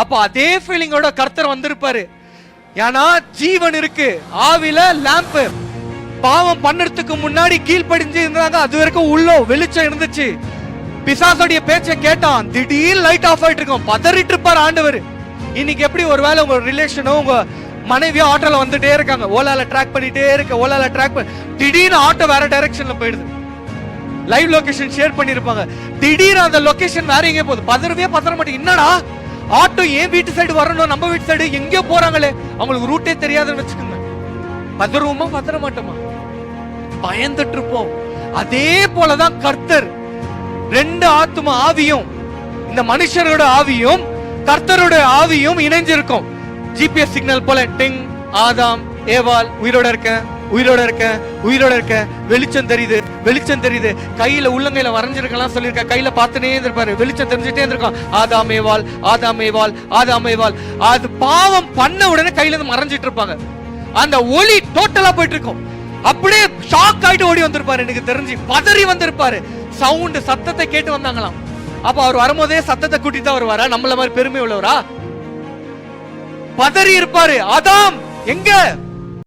அப்ப அதே ஃபீலிங்கோட கர்த்தர் வந்திருப்பாரு. ஏன்னா ஜீவன் இருக்கு, ஆவில லாம்ப். பாவம் பண்ணறதுக்கு முன்னாடி கீழ்ப்படிஞ்சு இருந்தாங்க, அது வரைக்கும் உள்ள வெளிச்சம் இருந்துச்சு. பிசாசுடைய பேச்சை கேட்டான், திடீர் லைட் ஆஃப் ஆயிட்டு இருக்கும், பதறிட்டு இருப்பார் ஆண்டவர். இன்னைக்கு எப்படி ஒருவேளை உங்க ரிலேஷனோ உங்க மனைவியோ ஆட்டோல வந்துட்டே இருக்காங்க, ஓலால ட்ராக் பண்ணிட்டே இருக்க, ஓலால ட்ராக் பண்ணி திடீர்னு ஆட்டோ வேற டைரக்ஷன்ல போயிடுது. லைவ் லொகேஷன் ஷேர் பண்ணிருப்பாங்க, திடீர்னு அந்த லொகேஷன் வேற எங்கே போகுது, பதற மாட்டேங்க. என்னடா ஆட்டோ ஏன் வீட்டு சைடு வரணும், நம்ம வீட்டு சைடு எங்கேயோ போறாங்களே, அவங்களுக்கு ரூட்டே தெரியாதுன்னு வச்சுக்கோங்க. பதறுவோமா பதற மாட்டோமா? பயந்துட்டு இருப்போம். அதே போலதான் கர்த்தர், ரெண்டு ஆத்தும ஆவியும், இந்த மனுஷரோட ஆவியும் கர்த்தரோட ஆவியும் இணைஞ்சிருக்கும். ஜிபிஎஸ் சிக்னல் போல டிங், ஆதாம் ஏவாள் உயிரோட இருக்க, உயிரோட இருக்க, உயிரோட இருக்க, வெளிச்சம் தெரியுது, வெளிச்சம் தெரியுது. கையில உள்ளங்கையில வரைஞ்சிருக்கலாம் சொல்லியிருக்க, கையில பார்த்துனே இருப்பாரு, வெளிச்சம் தெரிஞ்சுட்டே இருக்கான். ஆதாம் ஏவாள், ஆதாம் ஏவாள், ஆதாம் ஏவாள். அது பாவம் பண்ண உடனே கையில இருந்து மறைஞ்சிட்டு இருப்பாங்க. அந்த ஒளி டோட்டலா போயிட்டு இருக்கும். அப்படியே ஷாக் ஆயிட்டு ஓடி வந்திருப்பாரு, எனக்கு தெரிஞ்சு பதறி வந்திருப்பாரு. சவுண்ட் சத்தத்தை கேட்டு வந்தாங்களாம். அப்ப அவர் வரும்போதே சத்தத்தை கூட்டி தான் வருவாரா? நம்மள மாதிரி பெருமை உள்ளவரா? பதறி இருப்பாரு. ஆதாம் எங்க